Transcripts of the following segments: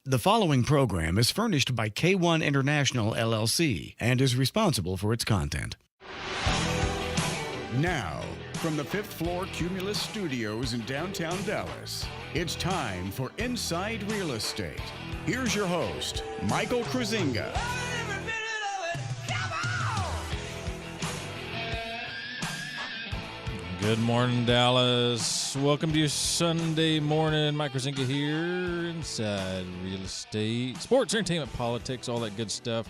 The following program is furnished by K1 International LLC and is responsible for its content. Now, from the fifth floor Cumulus Studios in downtown Dallas, it's time for Inside Real Estate. Here's your host, Michael Kruizinga. Good morning, Dallas. Welcome to your Sunday morning. Mike Kruizinga here, Inside Real Estate, sports, entertainment, politics, all that good stuff.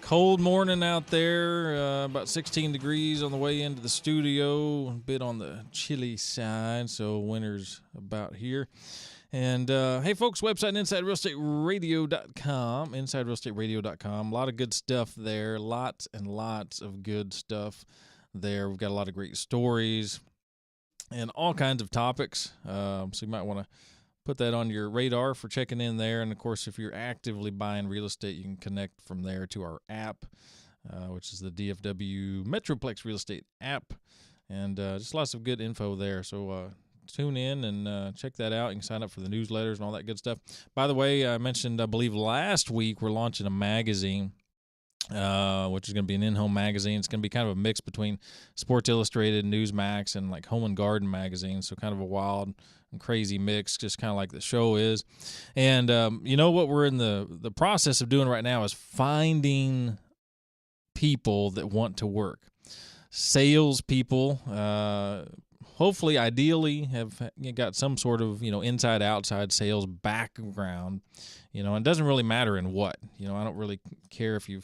Cold morning out there, about 16 degrees on the way into the studio, a bit on the chilly side, so winter's about here. And, hey, folks, website InsideRealEstateRadio.com, InsideRealEstateRadio.com. A lot of good stuff there, lots and lots of good stuff there. We've got a lot of great stories and all kinds of topics, so you might want to put that on your radar for checking in there. And of course, if you're actively buying real estate, you can connect from there to our app, which is the DFW Metroplex Real Estate app, and just lots of good info there. So tune in and check that out. You can sign up for the newsletters and all that good stuff. By the way, I mentioned, I believe last week, we're launching a magazine, which is going to be an in-home magazine. It's going to be kind of a mix between Sports Illustrated, Newsmax, and like Home and Garden magazine. So kind of a wild and crazy mix, just kind of like the show is. And you know what we're in the process of doing right now is finding people that want to work. Salespeople, hopefully, ideally, have got some sort of, inside-outside sales background. And it doesn't really matter in what. I don't really care if you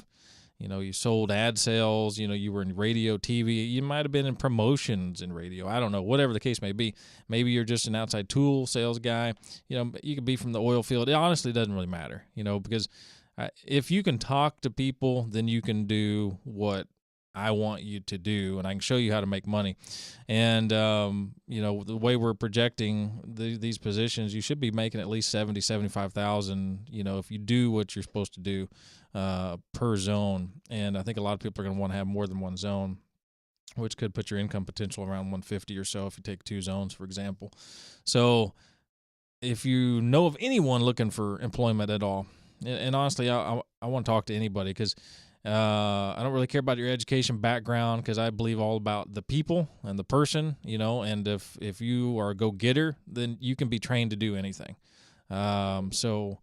sold ad sales, you were in radio, TV, you might have been in promotions in radio. I don't know, whatever the case may be. Maybe you're just an outside tool sales guy. You could be from the oil field. It honestly doesn't really matter, because if you can talk to people, then you can do what I want you to do, and I can show you how to make money. And, the way we're projecting these positions, you should be making at least $75,000, if you do what you're supposed to do per zone. And I think a lot of people are going to want to have more than one zone, which could put your income potential around 150 or so if you take two zones, for example. So if you know of anyone looking for employment at all, and honestly, I want to talk to anybody, because I don't really care about your education background, because I believe all about the people and the person, and if you are a go-getter, then you can be trained to do anything. So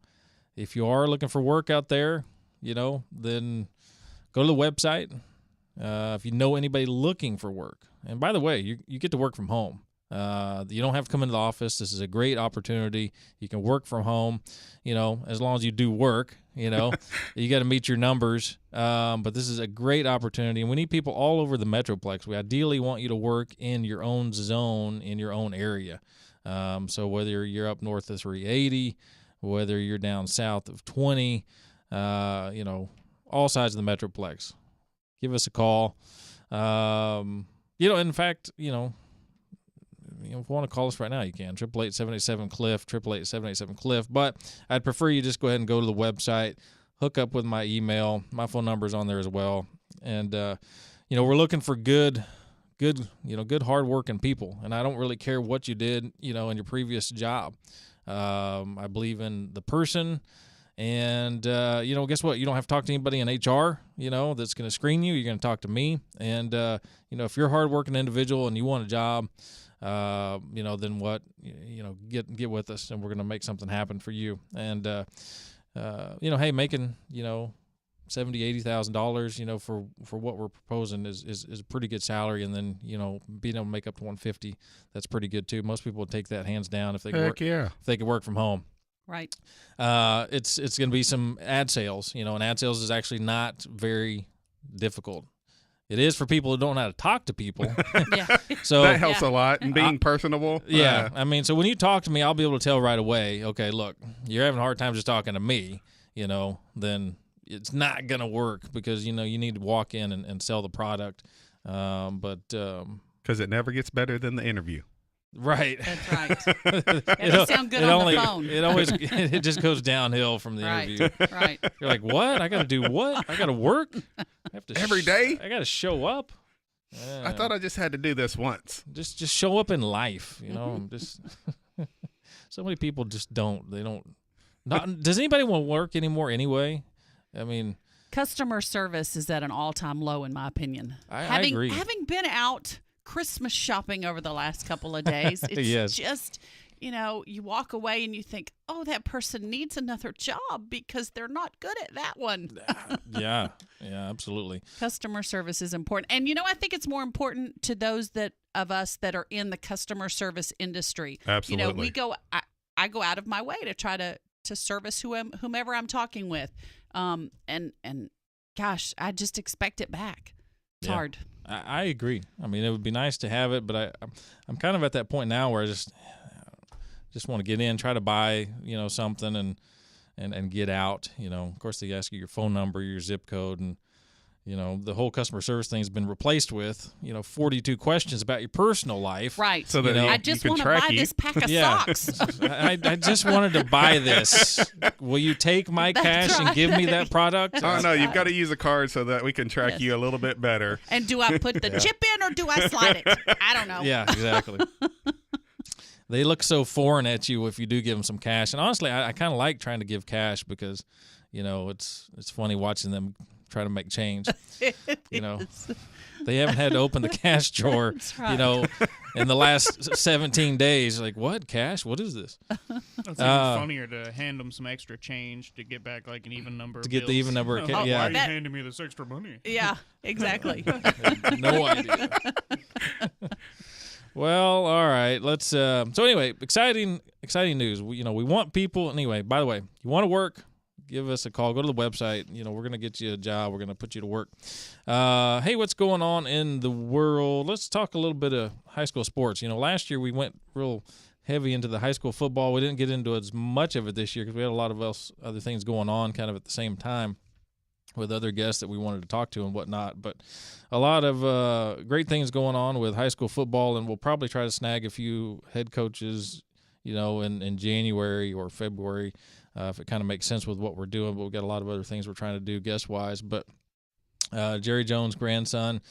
if you are looking for work out there, then go to the website. If you know anybody looking for work, and by the way, you get to work from home. You don't have to come into the office. This is a great opportunity. You can work from home, as long as you do work, you got to meet your numbers. But this is a great opportunity, and we need people all over the Metroplex. We ideally want you to work in your own zone, in your own area. So whether you're up north of 380, whether you're down south of 20, all sides of the Metroplex, give us a call. In fact, if you want to call us right now, you can. 888-787-CLIFF, 888-787-CLIFF. But I'd prefer you just go ahead and go to the website, hook up with my email. My phone number's on there as well. And, we're looking for good, hard-working people. And I don't really care what you did, in your previous job. I believe in the person. And, guess what? You don't have to talk to anybody in HR, that's going to screen you. You're going to talk to me. And, if you're a hard-working individual and you want a job, then what, get with us, and we're going to make something happen for you. And, hey, making, $70,000-$80,000, for what we're proposing is a pretty good salary. And then, being able to make up to 150, that's pretty good too. Most people would take that hands down if they could if they could work from home. Right. It's going to be some ad sales, and ad sales is actually not very difficult. It is for people who don't know how to talk to people. Yeah. So that helps a lot, and being personable. Yeah. So when you talk to me, I'll be able to tell right away, okay, look, you're having a hard time just talking to me, then it's not going to work, because, you need to walk in and sell the product. Because it never gets better than the interview. Right. That's right. It'll sound good on the phone. It just goes downhill from the interview. Right. You're like, what? I got to do what? I got to work? I have to every day? I got to show up? I thought I just had to do this once. Just show up in life, Just so many people just don't. They don't Does anybody want to work anymore anyway? I mean, customer service is at an all-time low, in my opinion. I agree. Having been out Christmas shopping over the last couple of days, it's yes. just, you walk away and you think, oh, that person needs another job because they're not good at that one. Yeah, absolutely. Customer service is important. And, I think it's more important to those of us that are in the customer service industry. Absolutely. I go out of my way to try to service whomever I'm talking with. And gosh, I just expect it back. It's hard. I agree. I mean, it would be nice to have it, but I'm kind of at that point now where I just want to get in, try to buy, something and get out. Of course, they ask you your phone number, your zip code, and the whole customer service thing has been replaced with 42 questions about your personal life. Right. So that I just want to buy this pack of socks. I just wanted to buy this. Will you take my cash and give me that product? Oh, no, you've got to use a card so that we can track you a little bit better. And do I put the chip in or do I slide it? I don't know. Yeah, exactly. They look so foreign at you if you do give them some cash. And honestly, I kind of like trying to give cash because, it's funny watching them try to make change. They haven't had to open the cash drawer, right. In the last 17 days. Like, what? Cash? What is this? It's funnier to hand them some extra change to get back like an even number of get bills. the even number of Why yeah. are you handing me this extra money? Yeah, exactly. No idea. Well, all right. Let's. So anyway, exciting news. We want people. Anyway, by the way, you want to work? Give us a call. Go to the website. We're going to get you a job. We're going to put you to work. Hey, what's going on in the world? Let's talk a little bit of high school sports. Last year we went real heavy into the high school football. We didn't get into as much of it this year because we had a lot of other things going on kind of at the same time with other guests that we wanted to talk to and whatnot. But a lot of great things going on with high school football, and we'll probably try to snag a few head coaches, in January or February, if it kind of makes sense with what we're doing. But we've got a lot of other things we're trying to do guest-wise. But Jerry Jones' grandson,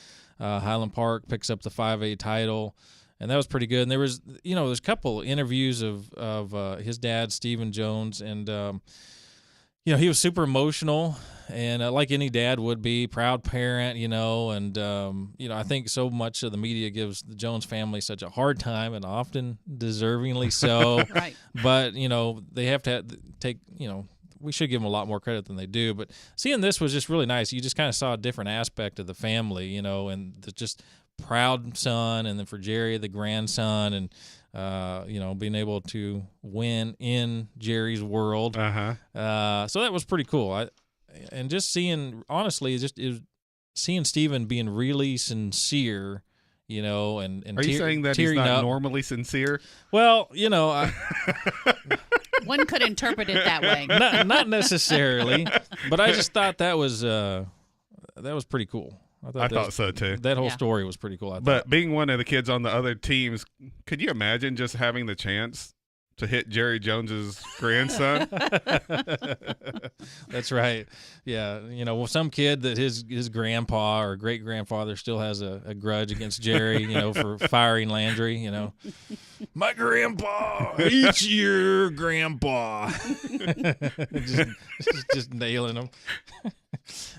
Highland Park, picks up the 5A title, and that was pretty good. And there was, there's a couple interviews of his dad, Stephen Jones, and he was super emotional, and like any dad would be, proud parent, and I think so much of the media gives the Jones family such a hard time, and often deservingly so. Right. But they have to take, we should give them a lot more credit than they do. But seeing this was just really nice. You just kind of saw a different aspect of the family, and the just proud son, and then for Jerry, the grandson, and being able to win in Jerry's world. So that was pretty cool. And just seeing, honestly, seeing Stephen being really sincere, and are you saying that he's not normally sincere? Well, one could interpret it that way. Not necessarily, but I just thought that was pretty cool. I thought so too. That whole story was pretty cool. But being one of the kids on the other teams, could you imagine just having the chance to hit Jerry Jones's grandson? That's right. Yeah, some kid that his grandpa or great grandfather still has a grudge against Jerry, for firing Landry. My grandpa hates your grandpa. just nailing him.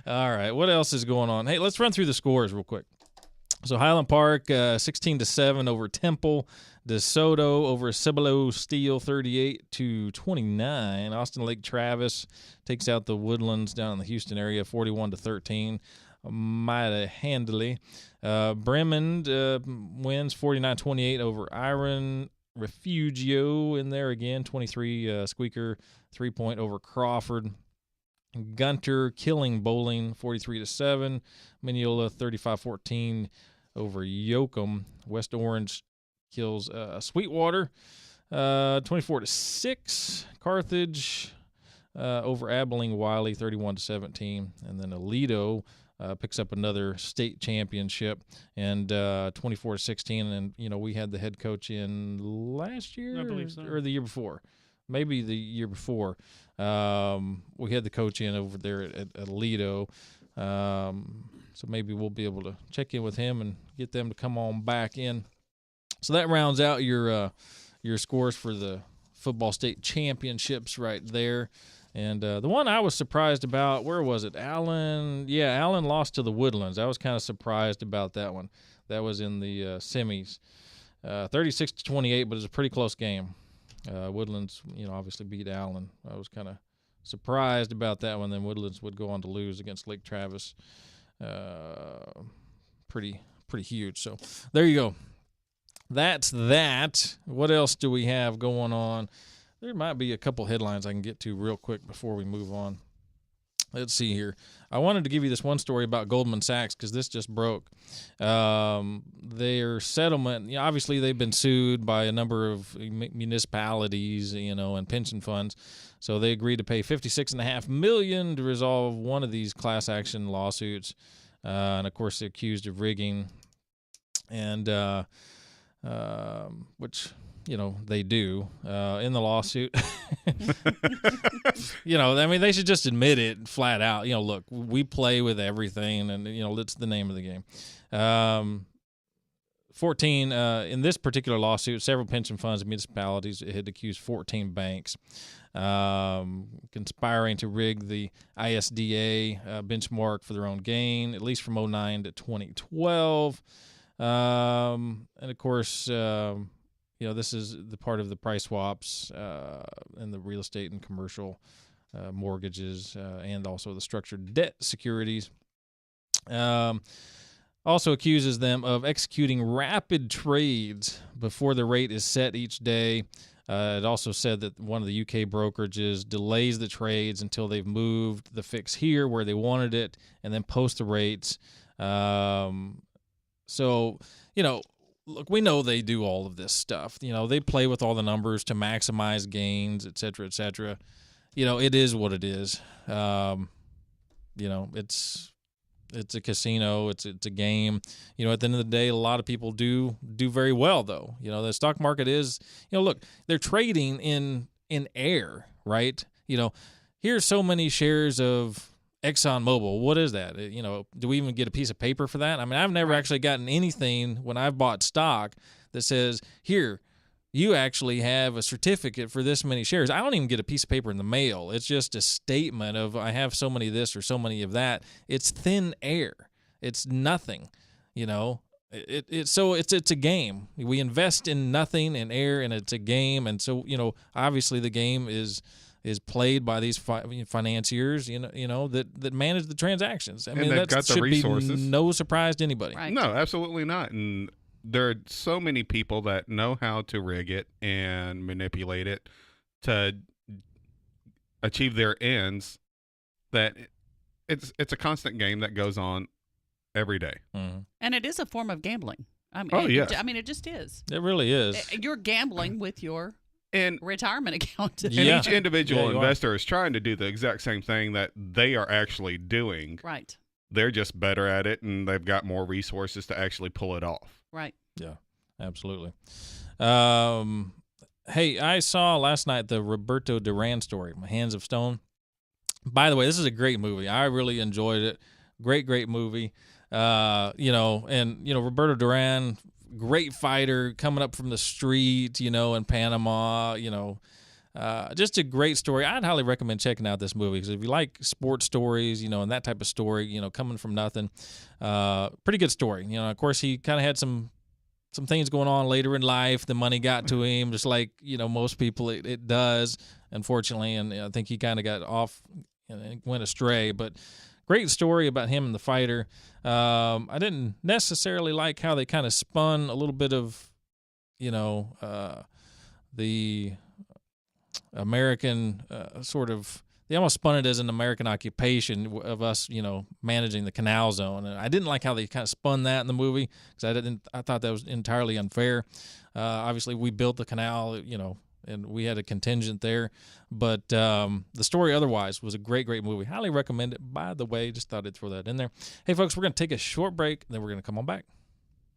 All right, what else is going on? Hey, let's run through the scores real quick. So Highland Park, 16-7 over Temple. DeSoto over Cibolo Steel, 38-29. Austin Lake Travis takes out the Woodlands down in the Houston area, 41-13. Mighty handily. Bremen wins 49-28 over Iron Refugio in there again, 23 squeaker, 3-point over Crawford. Gunter killing Bowling 43-7. Mineola 35-14 over Yoakum. West Orange kills Sweetwater 24-6. Carthage over Abilene Wiley 31-17. And then Aledo picks up another state championship and 24-16. And we had the head coach in last year, I believe so, or the year before. Maybe the year before. We had the coach in over there at Aledo. So maybe we'll be able to check in with him and get them to come on back in. So that rounds out your scores for the football state championships right there. And the one I was surprised about, where was it? Allen. Yeah, Allen lost to the Woodlands. I was kind of surprised about that one. That was in the semis, 36-28, but it was a pretty close game. Woodlands, obviously beat Allen. I was kind of surprised about that one. Then Woodlands would go on to lose against Lake Travis. Pretty huge. So there you go. That's that. What else do we have going on? There might be a couple headlines I can get to real quick before we move on. Let's see here. I wanted to give you this one story about Goldman Sachs because this just broke. Their settlement, obviously they've been sued by a number of municipalities, and pension funds. So they agreed to pay $56.5 million to resolve one of these class action lawsuits. And, of course, they're accused of rigging, and which – they do in the lawsuit. They should just admit it flat out. Look, we play with everything, and, that's the name of the game. 14, in this particular lawsuit, several pension funds and municipalities had accused 14 banks conspiring to rig the ISDA benchmark for their own gain, at least from 2009 to 2012. And, of course, this is the part of the price swaps and the real estate and commercial mortgages and also the structured debt securities. Also accuses them of executing rapid trades before the rate is set each day. It also said that one of the UK brokerages delays the trades until they've moved the fix here where they wanted it and then post the rates. Look, we know they do all of this stuff. They play with all the numbers to maximize gains, et cetera, et cetera. It is what it is. It's a casino. It's a game. At the end of the day, a lot of people do very well, though. The stock market is, look, they're trading in air, right? Here's so many shares of ExxonMobil. What is that? Do we even get a piece of paper for that? I mean, I've never actually gotten anything when I've bought stock that says, here, you actually have a certificate for this many shares. I don't even get a piece of paper in the mail. It's just a statement of I have so many of this or so many of that. It's thin air. It's nothing, So it's a game. We invest in nothing, in air, and it's a game. And so, obviously the game is played by these financiers, that manage the transactions. I mean, they've got the resources. Be no surprise to anybody. Right. No, absolutely not. And there are so many people that know how to rig it and manipulate it to achieve their ends that it's a constant game that goes on every day. Mm-hmm. And it is a form of gambling. Yes. It just is. It really is. You're gambling with your and retirement account. And each individual investor is trying to do the exact same thing that they are actually doing. Right. They're just better at it, and they've got more resources to actually pull it off. Right. Yeah, absolutely. Hey, I saw last night the Roberto Duran story, Hands of Stone. By the way, this is a great movie. I really enjoyed it. Great movie. Roberto Duran, great fighter, coming up from the street, in Panama, just a great story. I'd highly recommend checking out this movie because if you like sports stories, and that type of story, coming from nothing, pretty good story. Of course, he kind of had some things going on later in life. The money got to him, just like, most people it does, unfortunately. And I think he kind of got off and went astray. But great story about him and the fighter. I didn't necessarily like how they kind of spun a little bit of, the American sort of. They almost spun it as an American occupation of us, managing the canal zone. And I didn't like how they kind of spun that in the movie because I thought that was entirely unfair. Obviously, we built the canal, and we had a contingent there. But the story otherwise was a great movie. Highly recommend it. By the way, just thought I'd throw that in there. Hey, folks, we're going to take a short break, and then we're going to come on back.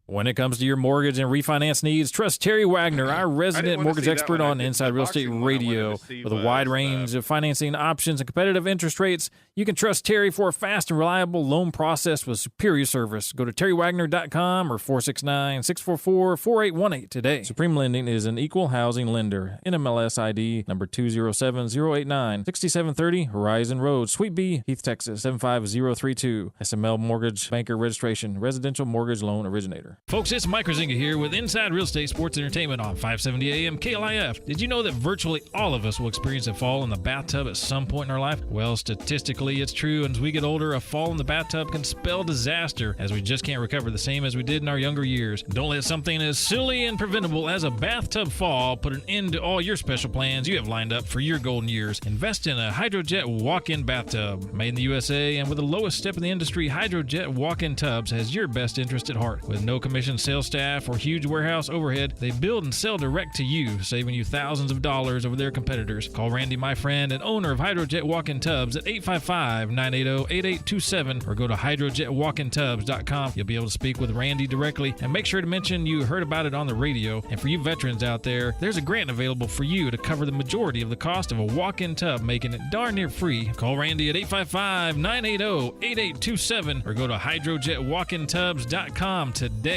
When it comes to your mortgage and refinance needs, trust Terry Wagner, our resident mortgage expert on Inside Real Estate Radio. With a wide range of financing options and competitive interest rates, you can trust Terry for a fast and reliable loan process with superior service. Go to terrywagner.com or 469-644-4818 today. Supreme Lending is an equal housing lender. NMLS ID number 207089, 6730 Horizon Road, Suite B, Heath, Texas, 75032. SML Mortgage Banker Registration, Residential Mortgage Loan Originator. Folks, it's Mike Kruizinga here with Inside Real Estate Sports Entertainment on 570 AM KLIF. Did you know that virtually all of us will experience a fall in the bathtub at some point in our life? Well, statistically, it's true, and as we get older, a fall in the bathtub can spell disaster, as we just can't recover the same as we did in our younger years. Don't let something as silly and preventable as a bathtub fall put an end to all your special plans you have lined up for your golden years. Invest in a Hydrojet walk-in bathtub. Made in the USA and with the lowest step in the industry, Hydrojet walk-in tubs has your best interest at heart. With no commissioned sales staff or huge warehouse overhead, they build and sell direct to you, saving you thousands of dollars over their competitors. Call Randy, my friend and owner of Hydrojet Walk-In Tubs at 855-980-8827 or go to hydrojetwalkintubs.com. You'll be able to speak with Randy directly, and make sure to mention you heard about it on the radio. And for you veterans out there, there's a grant available for you to cover the majority of the cost of a walk-in tub, making it darn near free. Call Randy at 855-980-8827 or go to hydrojetwalkintubs.com today.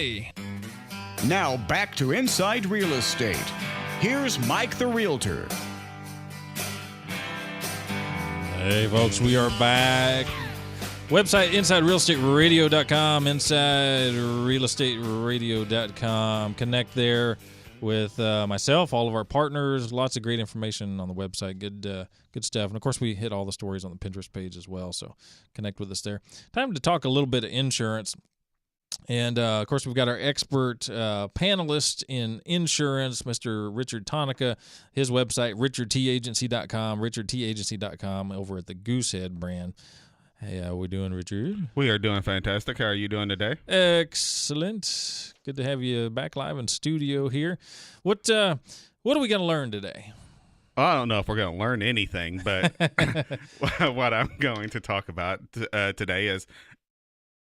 Now back to Inside Real Estate. Here's Mike the Realtor. Hey, folks, we are back. Website, InsideRealEstateRadio.com, InsideRealEstateRadio.com. Connect there with myself, all of our partners. Lots of great information on the website. Good stuff. And, of course, we hit all the stories on the Pinterest page as well, so connect with us there. Time to talk a little bit of insurance. And, of course, we've got our expert panelist in insurance, Mr. Richard Tonica. His website, richardtagency.com, richardtagency.com, over at the Goosehead brand. Hey, how we doing, Richard? We are doing fantastic. How are you doing today? Excellent. Good to have you back live in studio here. What are we going to learn today? I don't know if we're going to learn anything, but what I'm going to talk about today is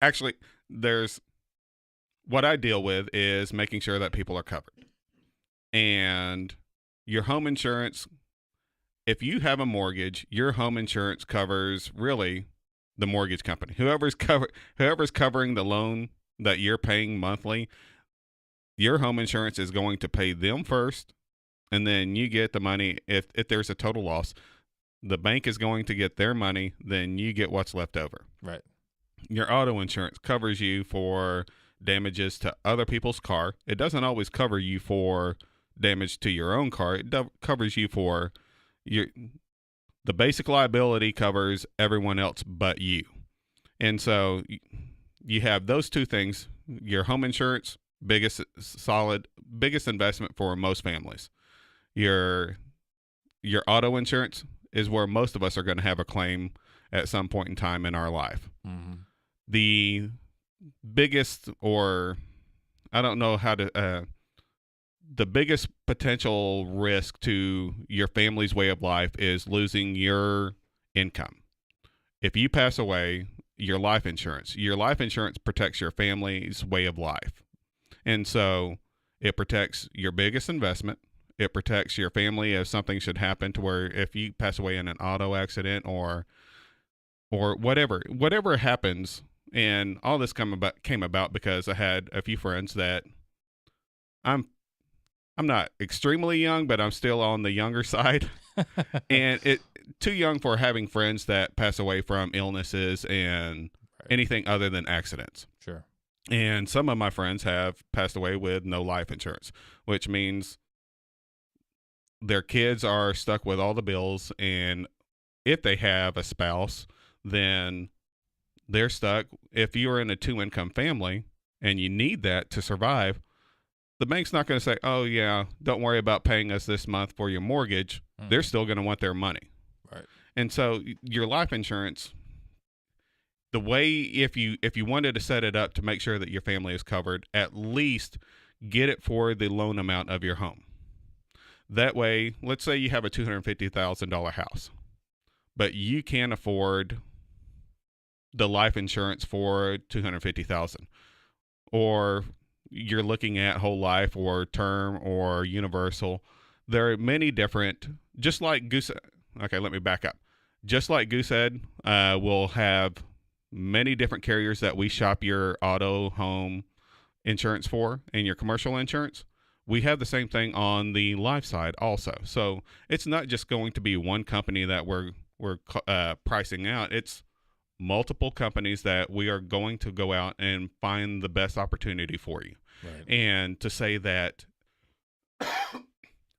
actually what I deal with is making sure that people are covered. And your home insurance, if you have a mortgage, your home insurance covers really the mortgage company. Whoever's covering the loan that you're paying monthly, your home insurance is going to pay them first, and then you get the money. If there's a total loss, the bank is going to get their money, then you get what's left over. Right. Your auto insurance covers you for damages to other people's car. It doesn't always cover you for damage to your own car. It covers you for the basic liability covers everyone else but you. And so you have those two things. Your home insurance, biggest investment for most families. Your auto insurance is where most of us are going to have a claim at some point in time in our life. Mm-hmm. The biggest, or I don't know how to, the biggest potential risk to your family's way of life is losing your income. If you pass away, your life insurance protects your family's way of life. And so it protects your biggest investment. It protects your family if something should happen, to where if you pass away in an auto accident or whatever happens. And all this came about because I had a few friends that I'm not extremely young, but I'm still on the younger side. And too young for having friends that pass away from illnesses and anything other than accidents. Sure. And some of my friends have passed away with no life insurance, which means their kids are stuck with all the bills. And if they have a spouse, then they're stuck. If you're in a 2-income family and you need that to survive, the bank's not going to say, oh, yeah, don't worry about paying us this month for your mortgage. Mm. They're still going to want their money. Right. And so your life insurance, the way, if you wanted to set it up to make sure that your family is covered, at least get it for the loan amount of your home. That way, let's say you have a $250,000 house, but you can't afford the life insurance for $250,000, or you're looking at whole life or term or universal, there are many different, just like Goose. Okay, let me back up. Just like Goose said, we'll have many different carriers that we shop your auto, home insurance for and your commercial insurance. We have the same thing on the life side also. So it's not just going to be one company that we're pricing out. It's multiple companies that we are going to go out and find the best opportunity for you. Right. And to say that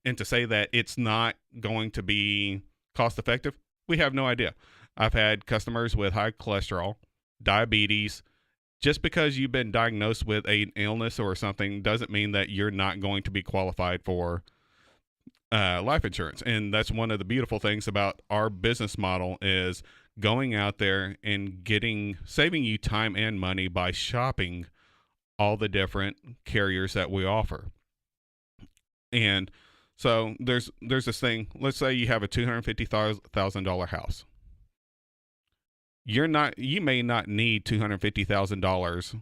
it's not going to be cost effective, we have no idea. I've had customers with high cholesterol, diabetes. Just because you've been diagnosed with an illness or something doesn't mean that you're not going to be qualified for life insurance. And that's one of the beautiful things about our business model is going out there and saving you time and money by shopping all the different carriers that we offer. And so there's this thing. Let's say you have a $250,000 house. You may not need $250,000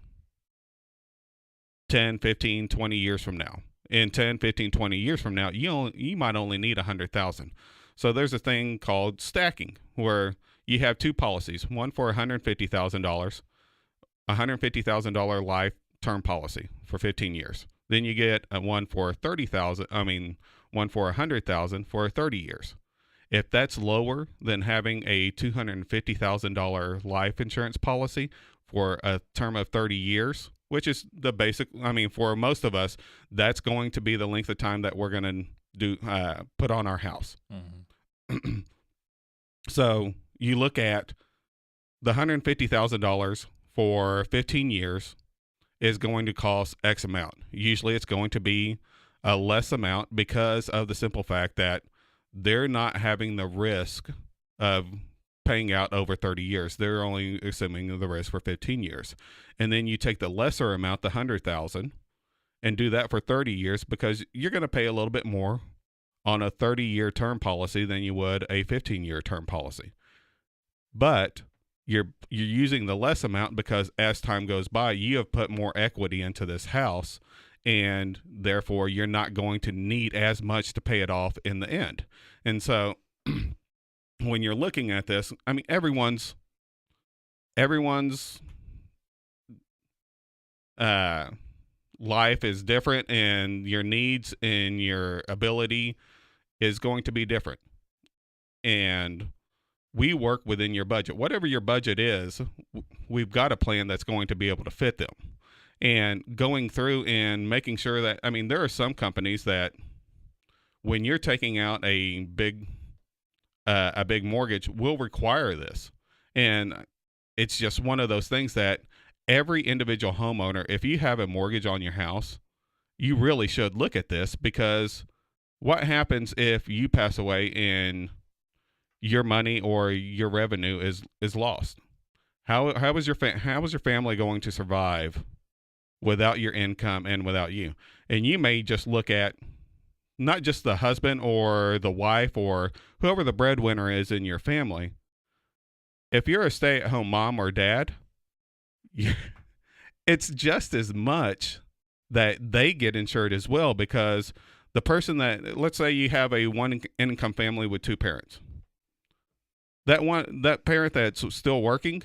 10, 15, 20 years from now. In 10, 15, 20 years from now, you might only need $100,000. So there's a thing called stacking where you have two policies, one for $150,000, $150,000 life term policy for 15 years. Then you get one for $100,000 for 30 years. If that's lower than having a $250,000 life insurance policy for a term of 30 years, which is the basic, for most of us, that's going to be the length of time that we're going to put on our house. Mm-hmm. So you look at the $150,000 for 15 years is going to cost X amount. Usually it's going to be a less amount because of the simple fact that they're not having the risk of paying out over 30 years. They're only assuming the risk for 15 years. And then you take the lesser amount, the $100,000, and do that for 30 years because you're going to pay a little bit more on a 30-year term policy than you would a 15-year term policy. But you're using the less amount because as time goes by, you have put more equity into this house, and therefore you're not going to need as much to pay it off in the end. And so when you're looking at this, everyone's life is different, and your needs and your ability is going to be different. And we work within your budget. Whatever your budget is, we've got a plan that's going to be able to fit them. And going through and making sure that, there are some companies that when you're taking out a big mortgage will require this. And it's just one of those things that every individual homeowner, if you have a mortgage on your house, you really should look at this, because what happens if you pass away and your money or your revenue is lost? How is your family going to survive without your income and without you? And you may just look at not just the husband or the wife or whoever the breadwinner is in your family. If you're a stay-at-home mom or dad, it's just as much that they get insured as well, because the person that, let's say you have a one income family with two parents, that parent that's still working,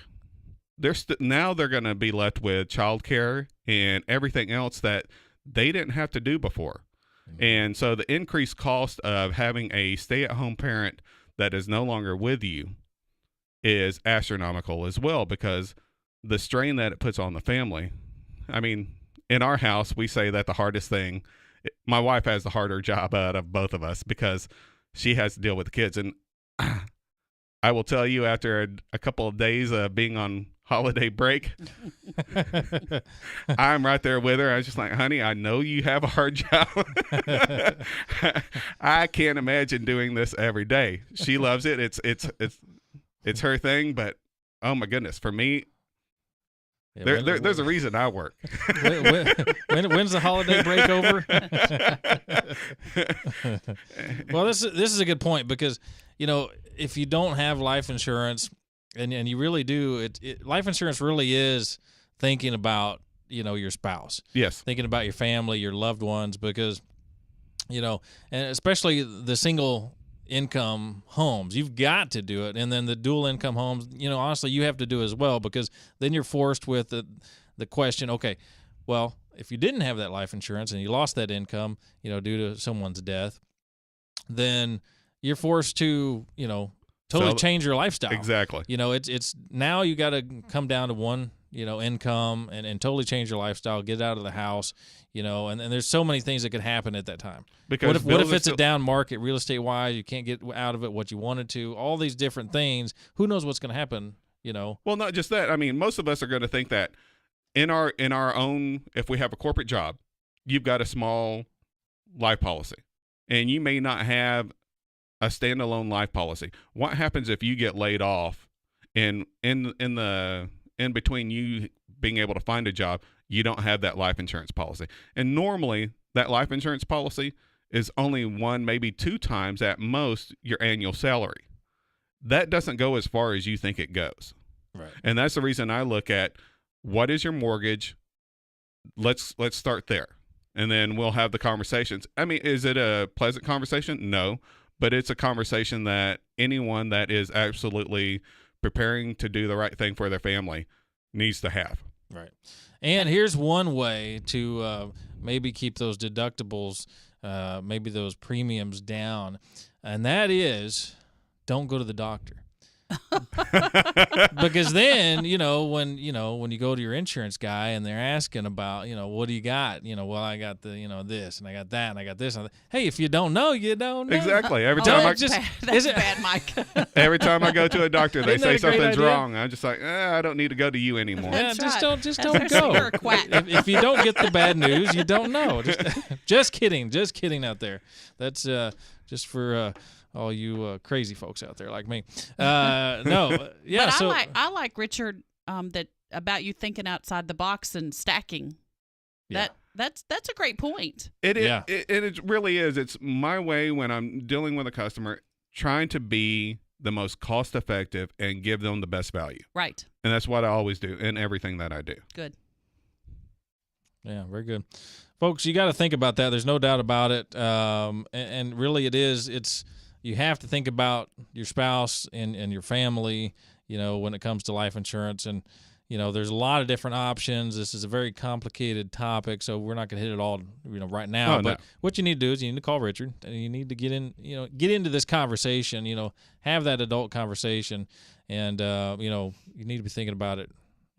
now they're going to be left with childcare and everything else that they didn't have to do before. Mm-hmm. And so the increased cost of having a stay-at-home parent that is no longer with you is astronomical as well, because the strain that it puts on the family. In our house, we say that the hardest thing, my wife has the harder job out of both of us because she has to deal with the kids. And I will tell you, after a couple of days of being on holiday break, I'm right there with her. I was just like, honey, I know you have a hard job. I can't imagine doing this every day. She loves it. It's her thing, but oh my goodness, for me, there's a reason I work. When's the holiday break over? Well, this is a good point, because if you don't have life insurance, and you really do, life insurance really is thinking about your spouse. Yes. Thinking about your family, your loved ones, because, and especially the single income homes, you've got to do it. And then the dual income homes, honestly, you have to do as well, because then you're forced with the question, okay, well, if you didn't have that life insurance and you lost that income, due to someone's death, then you're forced to, totally change your lifestyle. Exactly. It's now you got to come down to one, income and totally change your lifestyle, get out of the house, and there's so many things that could happen at that time. Because what if it's a down market real estate wise, you can't get out of it what you wanted to, all these different things, who knows what's going to happen, Well, not just that. I mean, most of us are going to think that in our own, if we have a corporate job, you've got a small life policy and you may not have a standalone life policy. What happens if you get laid off and in between you being able to find a job, you don't have that life insurance policy? And normally that life insurance policy is only 1, maybe 2 times at most your annual salary. That doesn't go as far as you think it goes. Right. And that's the reason I look at, what is your mortgage? Let's start there. And then we'll have the conversations. I mean, is it a pleasant conversation? No. But it's a conversation that anyone that is absolutely preparing to do the right thing for their family needs to have. Right. And here's one way to maybe keep those deductibles, maybe those premiums down, and that is don't go to the doctor. Because then, when you go to your insurance guy and they're asking about, what do you got? Well, I got the, this and I got that and I got this. And hey, if you don't know, you don't know. Exactly. Every time that's bad, Mike. Every time I go to a doctor, they Isn't that say a great something's idea? wrong. I'm just like, I don't need to go to you anymore. Yeah, just don't That's go. you're a quack. If you don't get the bad news, you don't know. Just kidding out there. That's just for all you crazy folks out there like me. No, yeah. But I like Richard that about you thinking outside the box and stacking. Yeah. That's a great point. It is. Yeah. It really is. It's my way when I'm dealing with a customer, trying to be the most cost effective and give them the best value. Right. And that's what I always do in everything that I do. Good. Yeah, very good. Folks, you got to think about that. There's no doubt about it. And really it's you have to think about your spouse and your family, when it comes to life insurance. And, there's a lot of different options. This is a very complicated topic, so we're not going to hit it all, right now. Oh, but no. what you need to do is you need to call Richard, and you need to get into this conversation, have that adult conversation. And, you need to be thinking about it.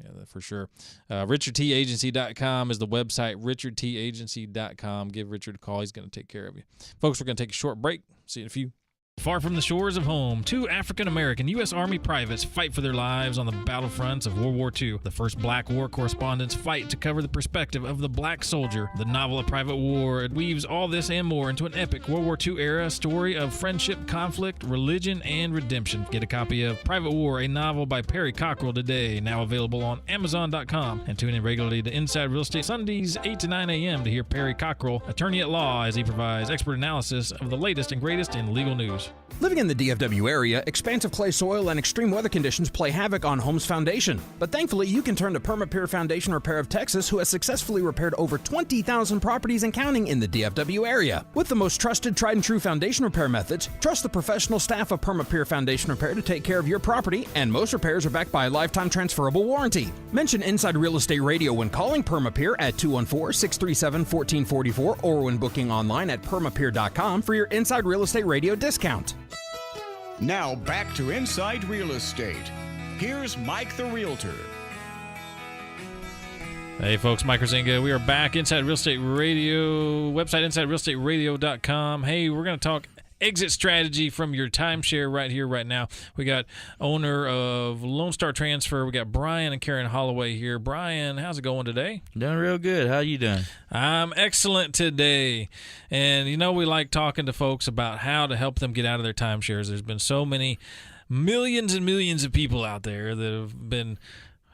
Yeah, for sure. RichardTAgency.com is the website, RichardTAgency.com. Give Richard a call. He's going to take care of you. Folks, we're going to take a short break. See you in a few. Far from the shores of home, 2 African-American U.S. Army privates fight for their lives on the battlefronts of World War II. The first Black war correspondents fight to cover the perspective of the black soldier. The novel A Private War weaves all this and more into an epic World War II era story of friendship, conflict, religion, and redemption. Get a copy of Private War, a novel by Perry Cockrell today, now available on Amazon.com. And tune in regularly to Inside Real Estate Sundays, 8 to 9 a.m. to hear Perry Cockrell, attorney at law, as he provides expert analysis of the latest and greatest in legal news. Living in the DFW area, expansive clay soil and extreme weather conditions play havoc on homes' foundation. But thankfully, you can turn to Permapeer Foundation Repair of Texas, who has successfully repaired over 20,000 properties and counting in the DFW area. With the most trusted, tried and true foundation repair methods, trust the professional staff of Permapeer Foundation Repair to take care of your property, and most repairs are backed by a lifetime transferable warranty. Mention Inside Real Estate Radio when calling Permapeer at 214-637-1444 or when booking online at permapeer.com for your Inside Real Estate Radio discount. Now back to Inside Real Estate. Here's Mike the Realtor. Hey folks, Mike Kruizinga. We are back Inside Real Estate Radio, website InsideRealEstateRadio.com. Hey, we're going to talk exit strategy from your timeshare right here, right now. We got owner of LoneStar Transfer. We got Brian and Karen Holloway here. Brian, how's it going today? Doing real good. How you doing? I'm excellent today. And, we like talking to folks about how to help them get out of their timeshares. There's been so many millions and millions of people out there that have been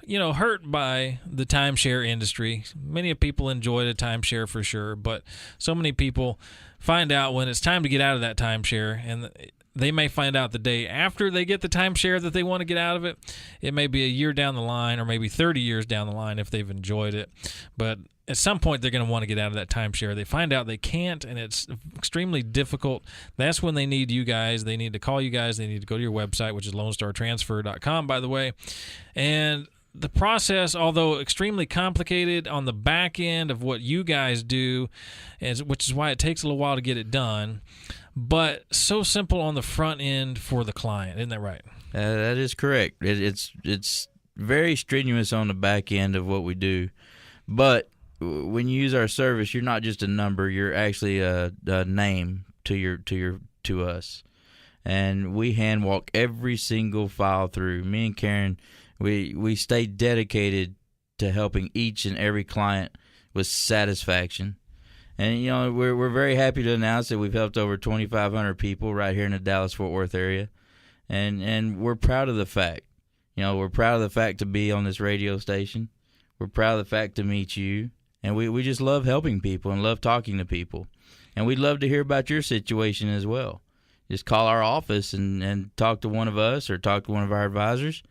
hurt by the timeshare industry. Many people enjoy the timeshare for sure, but so many people find out when it's time to get out of that timeshare and they may find out the day after they get the timeshare that they want to get out of it. It may be a year down the line or maybe 30 years down the line if they've enjoyed it. But at some point, they're going to want to get out of that timeshare. They find out they can't, and it's extremely difficult. That's when they need you guys. They need to call you guys. They need to go to your website, which is LoneStarTransfer.com, by the way. And the process, although extremely complicated on the back end of what you guys do, which is why it takes a little while to get it done, but so simple on the front end for the client. Isn't that right? That is correct. It's very strenuous on the back end of what we do, but when you use our service, you're not just a number. You're actually a name to us, and we hand walk every single file through. Me and Karen, we stay dedicated to helping each and every client with satisfaction. And, you know, we're very happy to announce that we've helped over 2,500 people right here in the Dallas-Fort Worth area. And we're proud of the fact. You know, we're proud of the fact to be on this radio station. We're proud of the fact to meet you. And we just love helping people and love talking to people. And we'd love to hear about your situation as well. Just call our office and talk to one of us or talk to one of our advisors,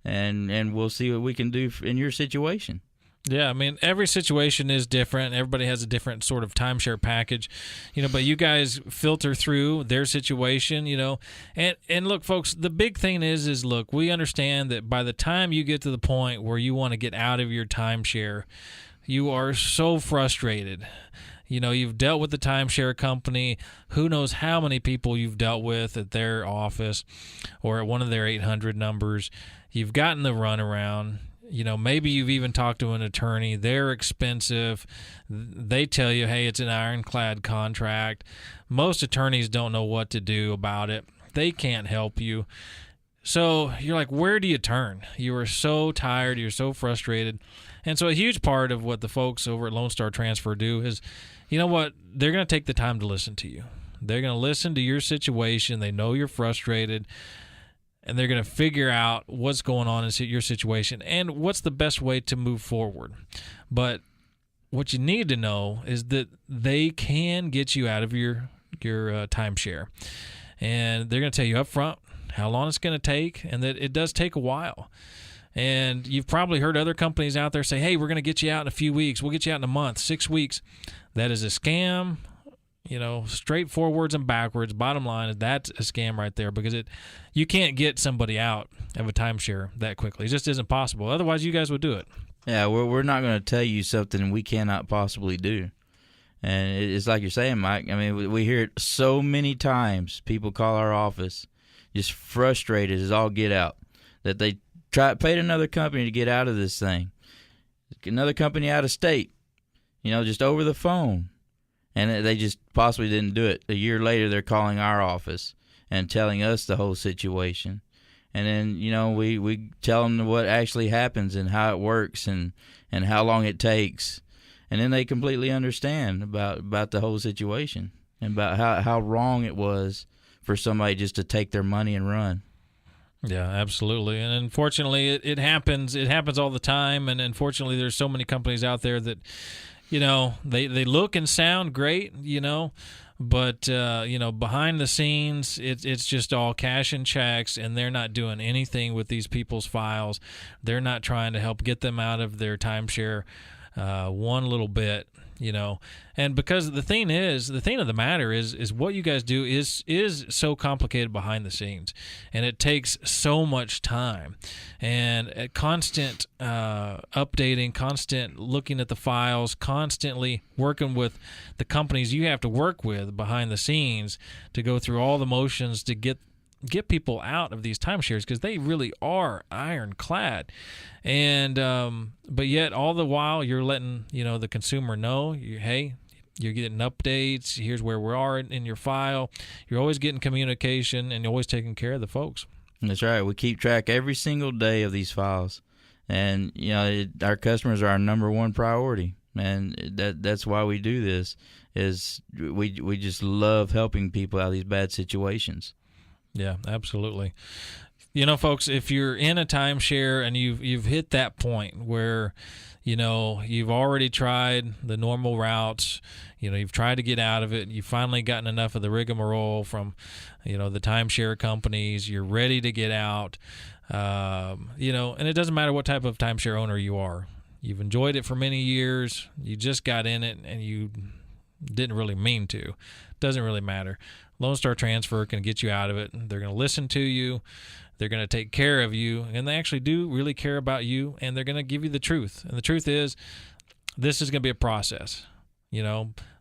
and we'll see what we can do in your situation. Yeah, I mean, every situation is different. Everybody has a different sort of timeshare package, you know, but you guys filter through their situation, you know. And look, folks, the big thing is look, we understand that by the time you get to the point where you want to get out of your timeshare, you are so frustrated. You know, you've dealt with the timeshare company. Who knows how many people you've dealt with at their office or at one of their 800 numbers. You've gotten the runaround. You know, maybe you've even talked to an attorney. They're expensive. They tell you, hey, it's an ironclad contract. Most attorneys don't know what to do about it. They can't help you. So you're like, where do you turn? You are so tired. You're so frustrated. And so a huge part of what the folks over at LoneStar Transfer do is, you know what? They're going to take the time to listen to you. They're going to listen to your situation. They know you're frustrated. And they're going to figure out what's going on in your situation and what's the best way to move forward. But what you need to know is that they can get you out of your timeshare. And they're going to tell you up front how long it's going to take, and that it does take a while. And you've probably heard other companies out there say, hey, we're going to get you out in a few weeks. We'll get you out in a month, 6 weeks. That is a scam. You know, straight forwards and backwards. Bottom line is that's a scam right there, because you can't get somebody out of a timeshare that quickly. It just isn't possible. Otherwise, you guys would do it. Yeah, we're not going to tell you something we cannot possibly do. And it's like you're saying, Mike. I mean, we hear it so many times. People call our office just frustrated as all get out that they paid another company to get out of this thing. Another company out of state, you know, just over the phone. And they just possibly didn't do it. A year later, they're calling our office and telling us the whole situation. And then, you know, we tell them what actually happens and how it works and how long it takes. And then they completely understand about the whole situation and about how wrong it was for somebody just to take their money and run. Yeah, absolutely. And unfortunately, it happens. It happens all the time. And unfortunately, there's so many companies out there that, you know, they look and sound great, you know, but, you know, behind the scenes, it's just all cash and checks, and they're not doing anything with these people's files. They're not trying to help get them out of their timeshare one little bit, you know. And because the thing of the matter is what you guys do is so complicated behind the scenes, and it takes so much time and constant updating, constant looking at the files, constantly working with the companies you have to work with behind the scenes to go through all the motions to get people out of these timeshares, because they really are ironclad. And but yet all the while you're letting, you know, the consumer know, hey, you're getting updates, here's where we are in your file. You're always getting communication, and you're always taking care of the folks. That's right. We keep track every single day of these files. And, you know, our customers are our number one priority. And that's why we do this, is we just love helping people out of these bad situations. Yeah, absolutely. You know, folks, if you're in a timeshare and you've hit that point where, you've already tried the normal routes. You've tried to get out of it. You've finally gotten enough of the rigmarole from, the timeshare companies. You're ready to get out. And it doesn't matter what type of timeshare owner you are. You've enjoyed it for many years. You just got in it and you didn't really mean to. Doesn't really matter. LoneStar Transfer can get you out of it. They're going to listen to you. They're going to take care of you, and they actually do really care about you, and they're going to give you the truth. And the truth is, this is going to be a process,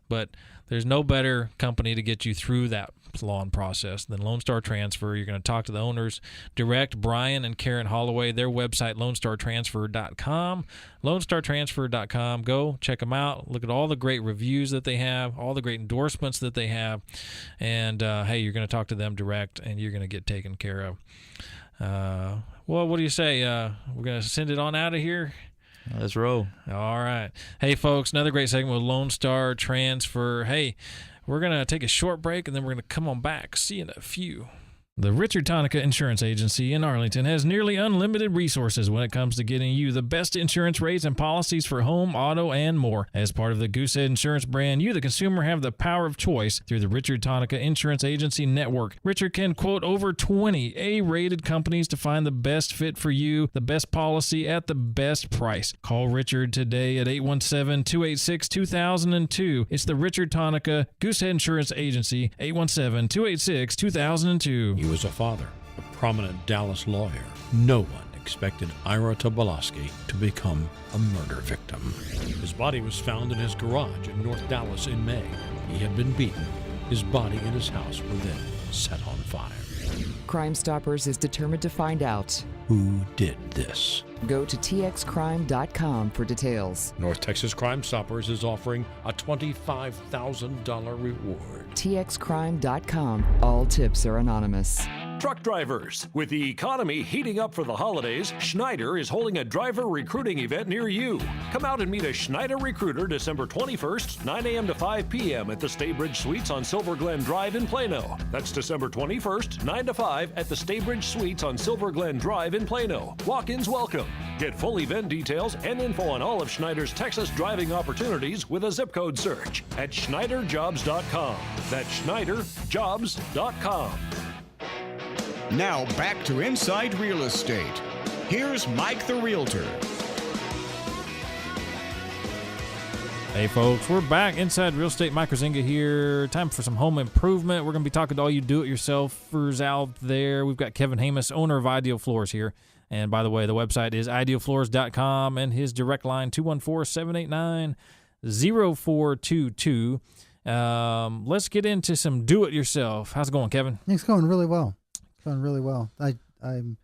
but there's no better company to get you through that long process than LoneStar Transfer. You're going to talk to the owners direct, Brian and Karen Holloway. Their website, LoneStarTransfer.com. LoneStarTransfer.com. Go check them out. Look at all the great reviews that they have, all the great endorsements that they have. And, hey, you're going to talk to them direct, and you're going to get taken care of. Well, what do you say? We're going to send it on out of here? Let's roll. All right. Hey, folks, another great segment with LoneStar Transfer. Hey, we're going to take a short break, and then we're going to come on back. See you in a few. The Richard Tonica Insurance Agency in Arlington has nearly unlimited resources when it comes to getting you the best insurance rates and policies for home, auto, and more. As part of the Goosehead Insurance brand, you, the consumer, have the power of choice through the Richard Tonica Insurance Agency network. Richard can quote over 20 A-rated companies to find the best fit for you, the best policy at the best price. Call Richard today at 817-286-2002. It's the Richard Tonica Goosehead Insurance Agency, 817-286-2002. He was a father, a prominent Dallas lawyer. No one expected Ira Tobolowsky to become a murder victim. His body was found in his garage in North Dallas in May. He had been beaten. His body and his house were then set on fire. Crime Stoppers is determined to find out who did this. Go to txcrime.com for details. North Texas Crime Stoppers is offering a $25,000 reward. txcrime.com. All tips are anonymous. Truck drivers, with the economy heating up for the holidays, Schneider is holding a driver recruiting event near you. Come out and meet a Schneider recruiter December 21st, 9 a.m. to 5 p.m. at the Staybridge Suites on Silver Glen Drive in Plano. That's December 21st, 9 to 5 at the Staybridge Suites on Silver Glen Drive in Plano. Walk-ins welcome. Get full event details and info on all of Schneider's Texas driving opportunities with a zip code search at SchneiderJobs.com. That's SchneiderJobs.com. Now back to Inside Real Estate. Here's Mike the Realtor. Hey folks, we're back inside Real Estate. Mike Kruizinga here. Time for some home improvement. We're going to be talking to all you do-it-yourselfers out there. We've got Kevin Hamus, owner of Ideal Floors here. And by the way, the website is idealfloors.com and his direct line 214-789-0422. Let's get into some do-it-yourself. How's it going, Kevin? It's going really well. It's going really well. I'm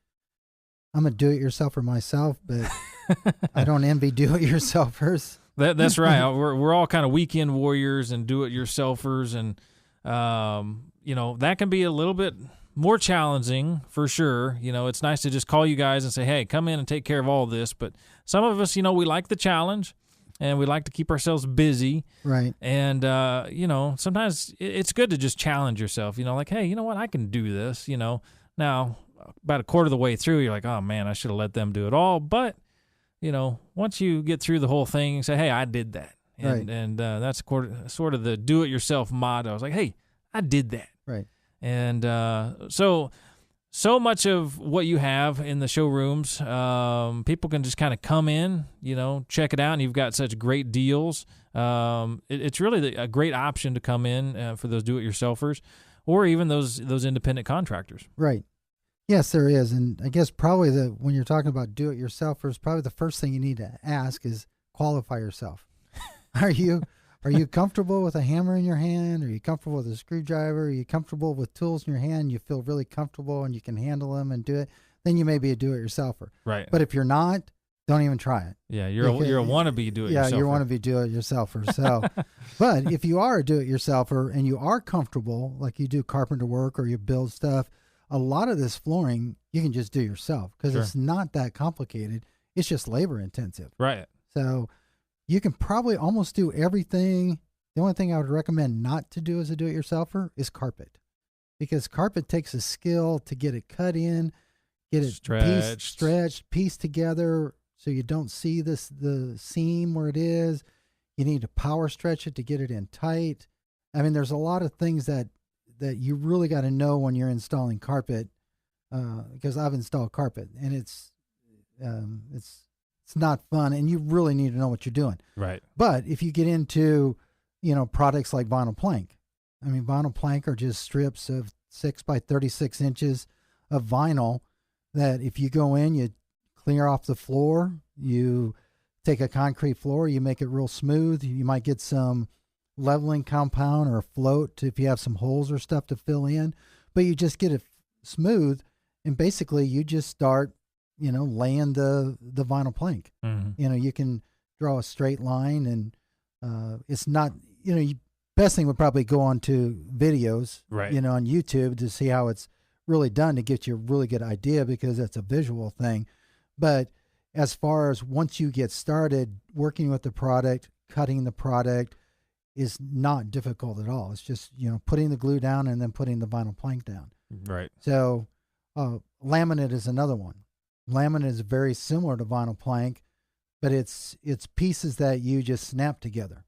a do-it-yourselfer myself, but I don't envy do-it-yourselfers. That's right. We're all kind of weekend warriors and do-it-yourselfers, and that can be a little bit more challenging for sure. It's nice to just call you guys and say, hey, come in and take care of all this. But some of us, we like the challenge and we like to keep ourselves busy. Right. And, sometimes it's good to just challenge yourself, like, hey, you know what? I can do this, Now, about a quarter of the way through, you're like, oh, man, I should have let them do it all. But, once you get through the whole thing, you say, hey, I did that. And, right. And that's sort of the do-it-yourself motto. I was like, hey, I did that. Right. And so much of what you have in the showrooms, people can just kind of come in, check it out, and you've got such great deals. It's really a great option to come in for those do-it-yourselfers or even those independent contractors. Right. Yes, there is. And I guess probably when you're talking about do-it-yourselfers, probably the first thing you need to ask is qualify yourself. Are you comfortable with a hammer in your hand? Are you comfortable with a screwdriver? Are you comfortable with tools in your hand? You feel really comfortable and you can handle them and do it. Then you may be a do-it-yourselfer. Right. But if you're not, don't even try it. Yeah, you're a wannabe do-it-yourselfer. Yeah, you're a wannabe do-it-yourselfer. So, but if you are a do-it-yourselfer and you are comfortable, like you do carpenter work or you build stuff, a lot of this flooring you can just do yourself because It's not that complicated. It's just labor intensive. Right. So you can probably almost do everything. The only thing I would recommend not to do as a do-it-yourselfer is carpet, because carpet takes a skill to get it cut in, get it stretched, pieced together, so you don't see the seam where it is. You need to power stretch it to get it in tight. I mean, there's a lot of things that you really got to know when you're installing carpet, because I've installed carpet, and it's not fun, and you really need to know what you're doing. Right. But if you get into, products like vinyl plank, I mean, vinyl plank are just strips of 6 by 36 inches of vinyl that if you go in, you clear off the floor, you take a concrete floor, you make it real smooth. You might get some leveling compound or a float if you have some holes or stuff to fill in, but you just get it smooth, and basically you just start, laying the vinyl plank. Mm-hmm. You can draw a straight line, and it's not, best thing would probably go on to videos, right, on YouTube to see how it's really done to get you a really good idea, because it's a visual thing. But as far as once you get started working with the product, cutting the product is not difficult at all. It's just, putting the glue down and then putting the vinyl plank down. Right. So laminate is another one. Laminate is very similar to vinyl plank, but it's pieces that you just snap together.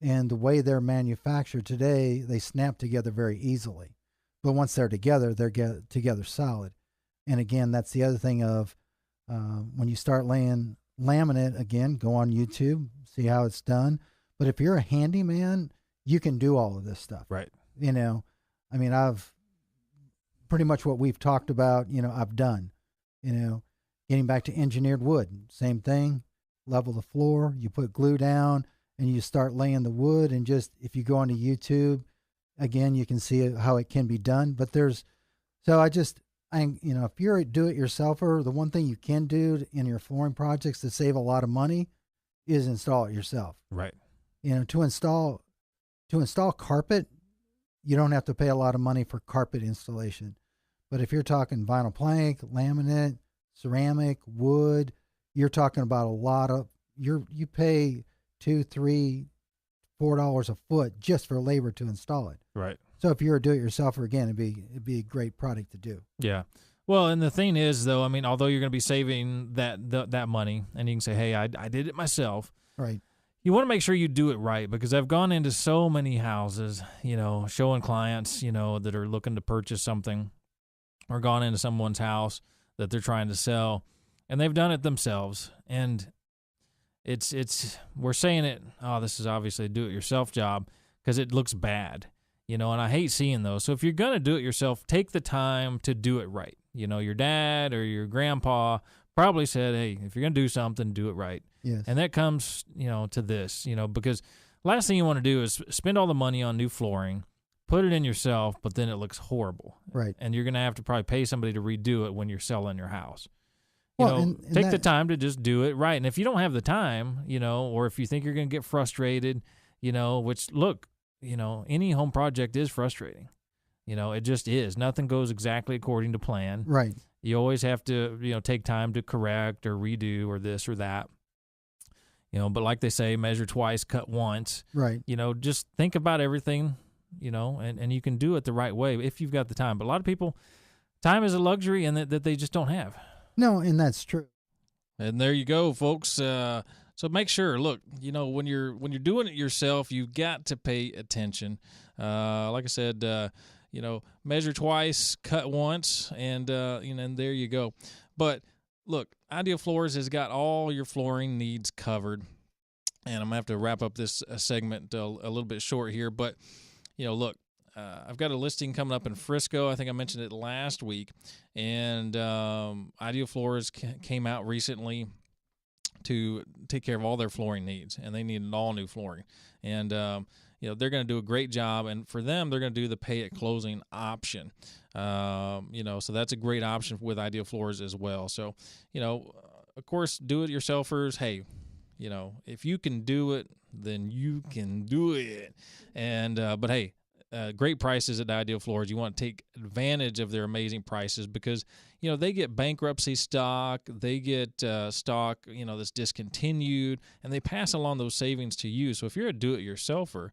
And the way they're manufactured today, they snap together very easily. But once they're together together solid. And again, that's the other thing of when you start laying laminate, again, go on YouTube, see how it's done. But if you're a handyman, you can do all of this stuff. Right. I mean, I've pretty much what we've talked about, I've done. Getting back to engineered wood, same thing. Level the floor, you put glue down, and you start laying the wood. And just if you go onto YouTube, again, you can see how it can be done. But if you're a do-it-yourselfer, the one thing you can do in your flooring projects to save a lot of money is install it yourself. Right. To install carpet, you don't have to pay a lot of money for carpet installation. But if you're talking vinyl plank, laminate, ceramic, wood, you're talking about a lot of, you pay $2, $3, $4 a foot just for labor to install it. Right. So if you're a do-it-yourselfer, again, it'd be a great product to do. Yeah. Well, and the thing is, though, I mean, although you're going to be saving that money, and you can say, hey, I did it myself. Right. You want to make sure you do it right, because I've gone into so many houses, showing clients, that are looking to purchase something, or gone into someone's house that they're trying to sell, and they've done it themselves. And we're saying it, this is obviously a do-it-yourself job, because it looks bad, and I hate seeing those. So if you're going to do it yourself, take the time to do it right. Your dad or your grandpa probably said, hey, if you're going to do something, do it right. Yes. And that comes, to this, because last thing you want to do is spend all the money on new flooring, put it in yourself, but then it looks horrible. Right. And you're going to have to probably pay somebody to redo it when you're selling your house. Take the time to just do it right. And if you don't have the time, or if you think you're going to get frustrated, which, look, any home project is frustrating. It just is. Nothing goes exactly according to plan. Right. You always have to, take time to correct or redo or this or that. But like they say, measure twice, cut once. Right. Just think about everything, and you can do it the right way if you've got the time. But a lot of people, time is a luxury and that they just don't have. No, and that's true. And there you go, folks. So make sure, look, when you're doing it yourself, you've got to pay attention. Like I said, measure twice, cut once, and and there you go. But look, Ideal Floors has got all your flooring needs covered. And I'm going to have to wrap up this segment a little bit short here. But, look, I've got a listing coming up in Frisco. I think I mentioned it last week. And Ideal Floors came out recently to take care of all their flooring needs. And they needed all new flooring. And, they're going to do a great job. And for them, they're going to do the pay at closing option. So that's a great option with Ideal Floors as well. So, of course, do-it-yourselfers, hey, if you can do it, then you can do it. And but hey, great prices at Ideal Floors. You want to take advantage of their amazing prices because, they get bankruptcy stock, they get stock, that's discontinued, and they pass along those savings to you. So if you're a do-it-yourselfer,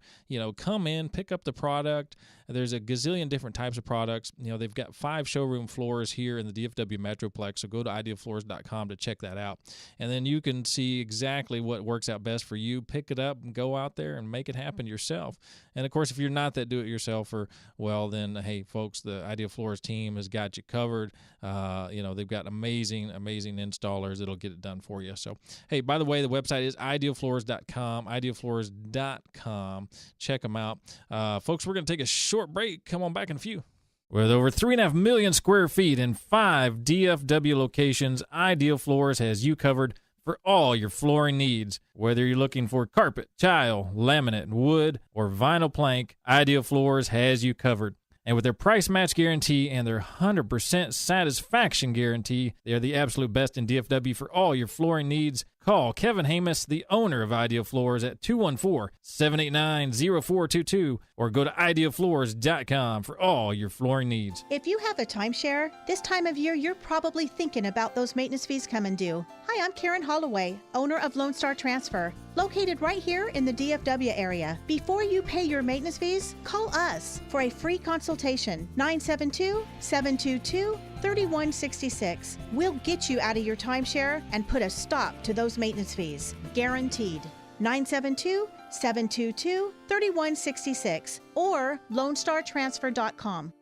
come in, pick up the product. There's a gazillion different types of products. They've got 5 showroom floors here in the DFW Metroplex, so go to idealfloors.com to check that out. And then you can see exactly what works out best for you. Pick it up and go out there and make it happen yourself. And, of course, if you're not that do-it-yourselfer, well, then, hey, folks, the Ideal Floors team has got you covered. They've got amazing installers that'll get it done for you. So, hey, by the way, the website is idealfloors.com, idealfloors.com. Check them out. Folks, we're going to take a short break. Come on back in a few. With over 3.5 million square feet and 5 DFW locations, Ideal Floors has you covered for all your flooring needs. Whether you're looking for carpet, tile, laminate, wood, or vinyl plank, Ideal Floors has you covered. And with their price match guarantee and their 100% satisfaction guarantee, they are the absolute best in DFW for all your flooring needs. Call Kevin Hamus, the owner of Ideal Floors, at 214-789-0422 or go to idealfloors.com for all your flooring needs. If you have a timeshare, this time of year you're probably thinking about those maintenance fees coming due. Hi, I'm Karen Holloway, owner of LoneStar Transfer, located right here in the DFW area. Before you pay your maintenance fees, call us for a free consultation, 972-722-3166. We'll get you out of your timeshare and put a stop to those maintenance fees. Guaranteed. 972-722-3166 or LoneStarTransfer.com.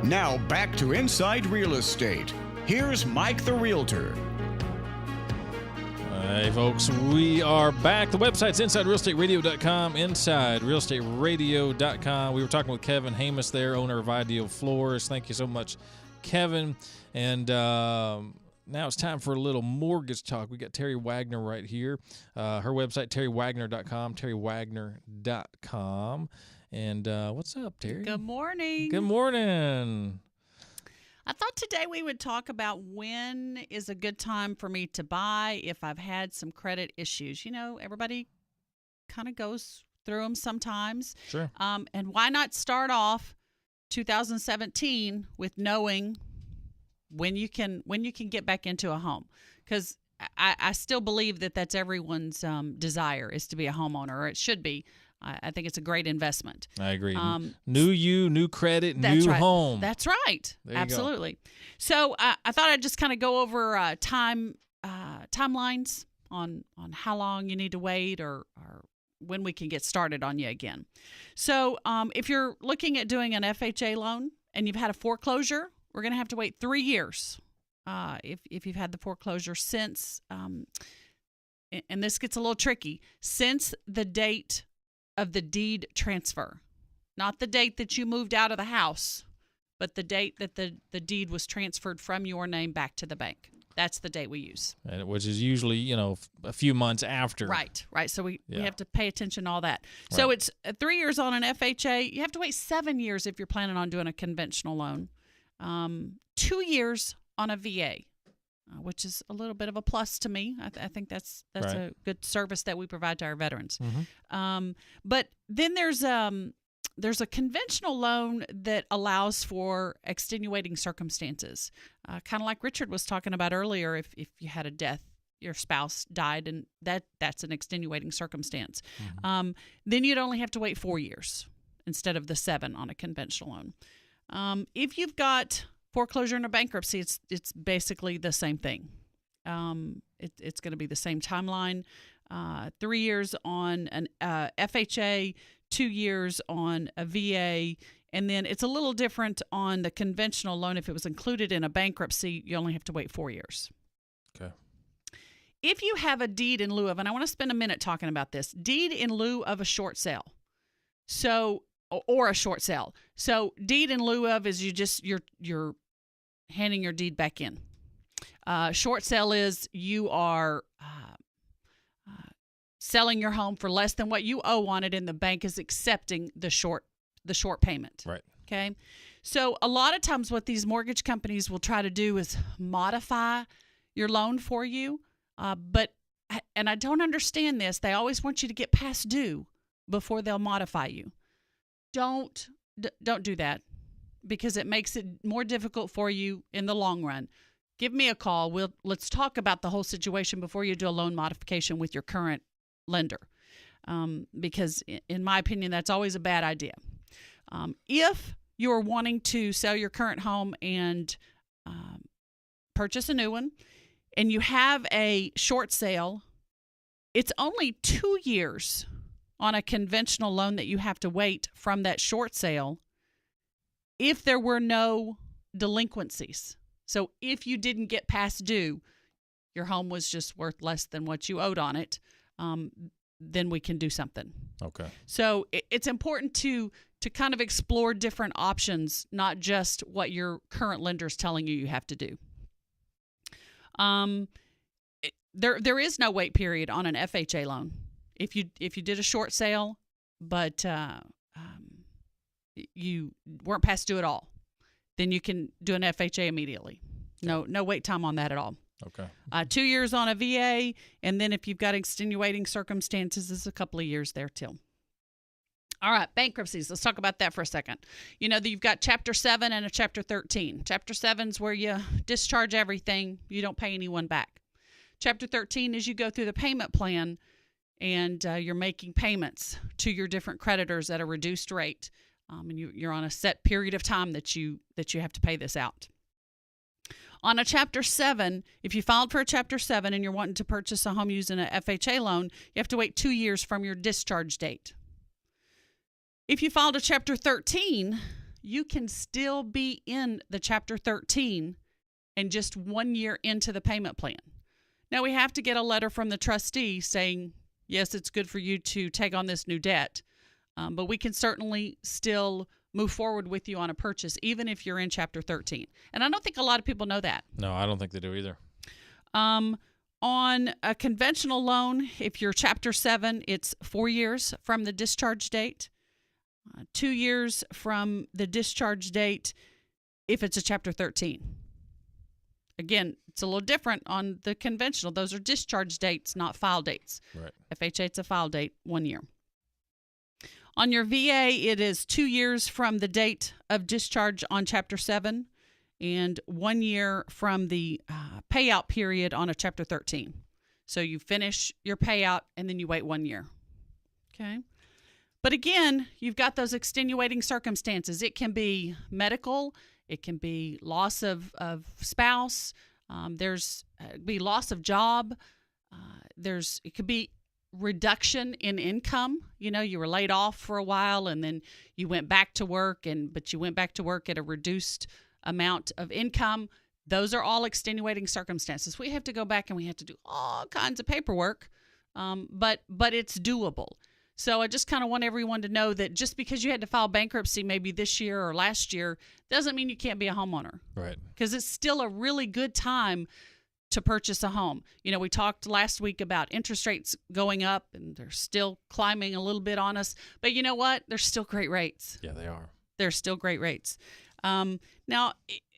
Now back to Inside Real Estate. Here's Mike the Realtor. Hey, folks, we are back. The website's InsideRealEstateRadio.com, InsideRealEstateRadio.com. We were talking with Kevin Hamus there, owner of Ideal Floors. Thank you so much, Kevin. And now it's time for a little mortgage talk. We got Terri Wagner right here. Her website, TerriWagner.com, TerriWagner.com. And what's up, Terri? Good morning. Good morning. I thought today we would talk about when is a good time for me to buy if I've had some credit issues. Everybody kind of goes through them sometimes. Sure. And why not start off 2017 with knowing when you can get back into a home? Because I still believe that that's everyone's desire is to be a homeowner, or it should be. I think it's a great investment. I agree. New credit, new right. home. That's right. There you Absolutely. Go. So I thought I'd just kind of go over timelines on how long you need to wait or when we can get started on you again. So if you're looking at doing an FHA loan and you've had a foreclosure, we're going to have to wait 3 years if you've had the foreclosure since, and this gets a little tricky, since the date of the deed transfer. Not the date that you moved out of the house, but the date that the deed was transferred from your name back to the bank. That's the date we use. Which is usually, a few months after. Right. So we have to pay attention to all that. Right. So it's 3 years on an FHA. You have to wait 7 years if you're planning on doing a conventional loan. 2 years on a VA, which is a little bit of a plus to me. I think that's right. A good service that we provide to our veterans. Mm-hmm. But then there's a conventional loan that allows for extenuating circumstances, kind of like Richard was talking about earlier. If you had a death, your spouse died, and that's an extenuating circumstance. Mm-hmm. Then you'd only have to wait 4 years instead of the 7 on a conventional loan. If you've got foreclosure and a bankruptcy, it's basically the same thing. It's going to be the same timeline. 3 years on an FHA, 2 years on a VA, and then it's a little different on the conventional loan. If it was included in a bankruptcy, you only have to wait 4 years. Okay. If you have a deed in lieu of, and I want to spend a minute talking about this, deed in lieu of a short sale. Or a short sale. So deed in lieu of is you're handing your deed back in. Short sale is you are selling your home for less than what you owe on it, and the bank is accepting the short payment. Right. Okay. So a lot of times what these mortgage companies will try to do is modify your loan for you. And I don't understand this. They always want you to get past due before they'll modify you. Don't do that. because it makes it more difficult for you in the long run, give me a call. Let's talk about the whole situation before you do a loan modification with your current lender, because in my opinion, that's always a bad idea. If you're wanting to sell your current home and purchase a new one, and you have a short sale, it's only 2 years on a conventional loan that you have to wait from that short sale if there were no delinquencies. So if you didn't get past due, your home was just worth less than what you owed on it, then we can do something. Okay. So it's important to kind of explore different options, not just what your current lender is telling you have to do. There is no wait period on an FHA loan. If you did a short sale, but you weren't past due at all, then you can do an FHA immediately. No wait time on that at all. Okay. 2 years on a VA, and then if you've got extenuating circumstances, it's a couple of years there too. All right, bankruptcies. Let's talk about that for a second. You know, you've got Chapter 7 and a Chapter 13. Chapter 7 is where you discharge everything. You don't pay anyone back. Chapter 13 is you go through the payment plan, and you're making payments to your different creditors at a reduced rate. And you're on a set period of time that you have to pay this out. On a Chapter 7, if you filed for a Chapter 7 and you're wanting to purchase a home using an FHA loan, you have to wait 2 years from your discharge date. If you filed a Chapter 13, you can still be in the Chapter 13 and just 1 year into the payment plan. Now, we have to get a letter from the trustee saying, yes, it's good for you to take on this new debt, but we can certainly still move forward with you on a purchase, even if you're in Chapter 13. And I don't think a lot of people know that. No, I don't think they do either. On a conventional loan, if you're Chapter 7, it's 4 years from the discharge date. 2 years from the discharge date if it's a Chapter 13. Again, it's a little different on the conventional. Those are discharge dates, not file dates. Right. FHA, it's a file date, 1 year. On your VA, it is 2 years from the date of discharge on Chapter 7 and 1 year from the payout period on a Chapter 13. So you finish your payout and then you wait 1 year. Okay. But again, you've got those extenuating circumstances. It can be medical. It can be loss of spouse. There's be loss of job. It could be reduction in income. You know, you were laid off for a while and then you went back to work, but you went back to work at a reduced amount of income. Those are all extenuating circumstances. We have to go back and we have to do all kinds of paperwork, but it's doable. So I just kind of want everyone to know that just because you had to file bankruptcy maybe this year or last year doesn't mean you can't be a homeowner. Right. Because it's still a really good time to purchase a home. You know, we talked last week about interest rates going up and they're still climbing a little bit on us. But you know what? They're still great rates. Yeah, they are. They're still great rates. Now,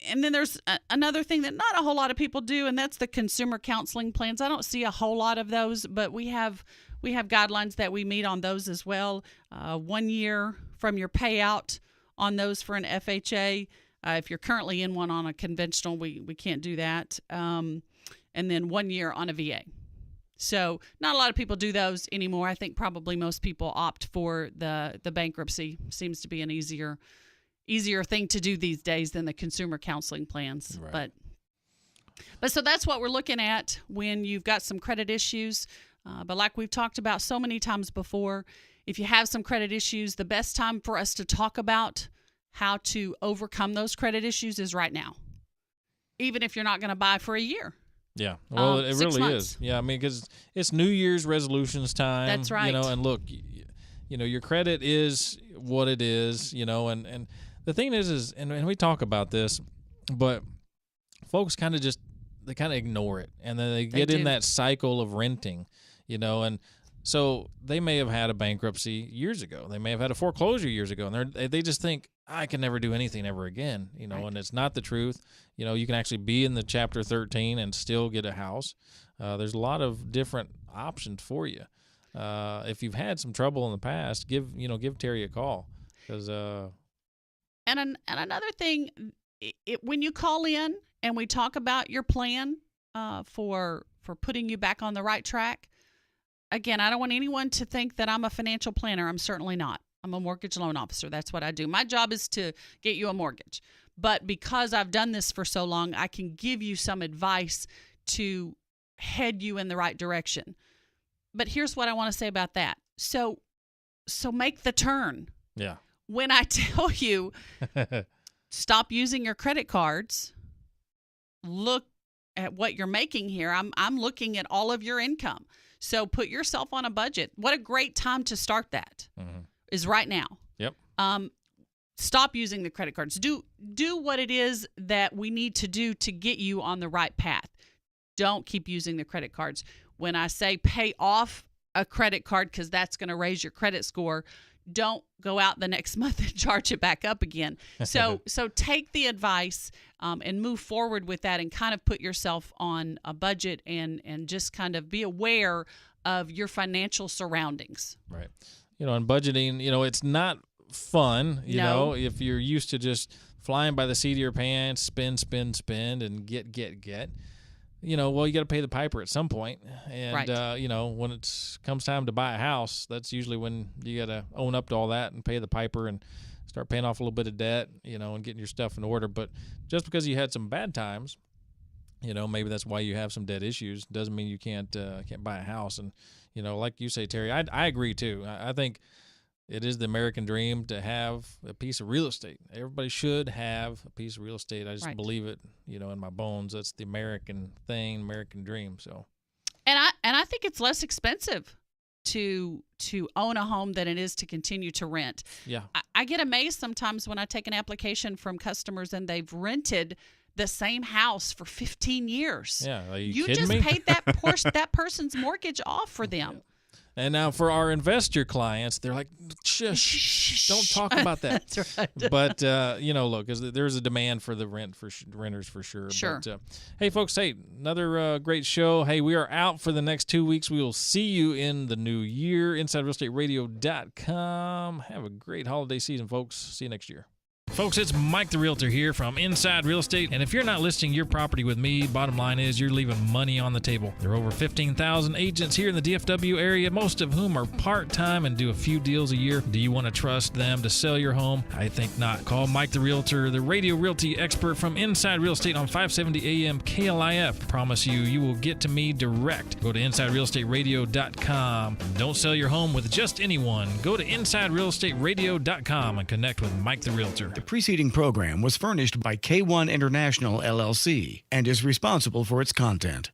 and then there's another thing that not a whole lot of people do, and that's the consumer counseling plans. I don't see a whole lot of those, but we have guidelines that we meet on those as well. 1 year from your payout on those for an FHA. If you're currently in one on a conventional, we can't do that. And then 1 year on a VA. So not a lot of people do those anymore. I think probably most people opt for the bankruptcy. Seems to be an easier thing to do these days than the consumer counseling plans. Right. But so that's what we're looking at when you've got some credit issues. But like we've talked about so many times before, if you have some credit issues, the best time for us to talk about how to overcome those credit issues is right now, even if you're not going to buy for a year. Yeah, well, it 6 really months. is. Yeah, I mean, because it's New Year's resolutions time. That's right. You know, and look, you know, your credit is what it is. You know, and the thing is, and we talk about this, but folks kind of ignore it, and then they get in that cycle of renting. You know, and so they may have had a bankruptcy years ago. They may have had a foreclosure years ago, and they just think, I can never do anything ever again. You know, and it's not the truth. You know, you can actually be in the Chapter 13 and still get a house. There's a lot of different options for you. If you've had some trouble in the past, give Terri a call, because And another thing, when you call in and we talk about your plan for putting you back on the right track, again, I don't want anyone to think that I'm a financial planner. I'm certainly not. I'm a mortgage loan officer. That's what I do. My job is to get you a mortgage. But because I've done this for so long, I can give you some advice to head you in the right direction. But here's what I want to say about that. So make the turn. Yeah. When I tell you stop using your credit cards, look at what you're making here. I'm looking at all of your income. So put yourself on a budget. What a great time to start that is right now. Yep. Stop using the credit cards. Do what it is that we need to do to get you on the right path. Don't keep using the credit cards. When I say pay off a credit card because that's going to raise your credit score, don't go out the next month and charge it back up again. So take the advice and move forward with that and kind of put yourself on a budget and just kind of be aware of your financial surroundings. Right. And budgeting, it's not fun, you know, if you're used to just flying by the seat of your pants, spend, and get. Well, you got to pay the piper at some point. And, right. When it comes time to buy a house, that's usually when you got to own up to all that and pay the piper and start paying off a little bit of debt, and getting your stuff in order. But just because you had some bad times, maybe that's why you have some debt issues, doesn't mean you can't buy a house. And, like you say, Terri, I agree too. I think it is the American dream to have a piece of real estate. Everybody should have a piece of real estate. I just believe it, in my bones. That's the American thing, American dream. So, and I think it's less expensive to own a home than it is to continue to rent. Yeah, I get amazed sometimes when I take an application from customers and they've rented the same house for 15 years. Yeah, are you kidding just me? paid that person's mortgage off for them. And now for our investor clients, they're like, shh, don't talk about that. That's right. But, look, there's a demand for the renters for sure. Sure. But, hey, folks, another great show. Hey, we are out for the next 2 weeks. We will see you in the new year. InsideRealEstateRadio.com. Have a great holiday season, folks. See you next year. Folks, it's Mike the Realtor here from Inside Real Estate, and if you're not listing your property with me, bottom line is you're leaving money on the table. There are over 15,000 agents here in the DFW area, most of whom are part-time and do a few deals a year. Do you want to trust them to sell your home? I think not. Call Mike the Realtor, the radio realty expert from Inside Real Estate on 570 AM KLIF. Promise you will get to me direct. Go to InsideRealEstateRadio.com. Don't sell your home with just anyone. Go to InsideRealEstateRadio.com and connect with Mike the Realtor. The preceding program was furnished by K1 International LLC and is responsible for its content.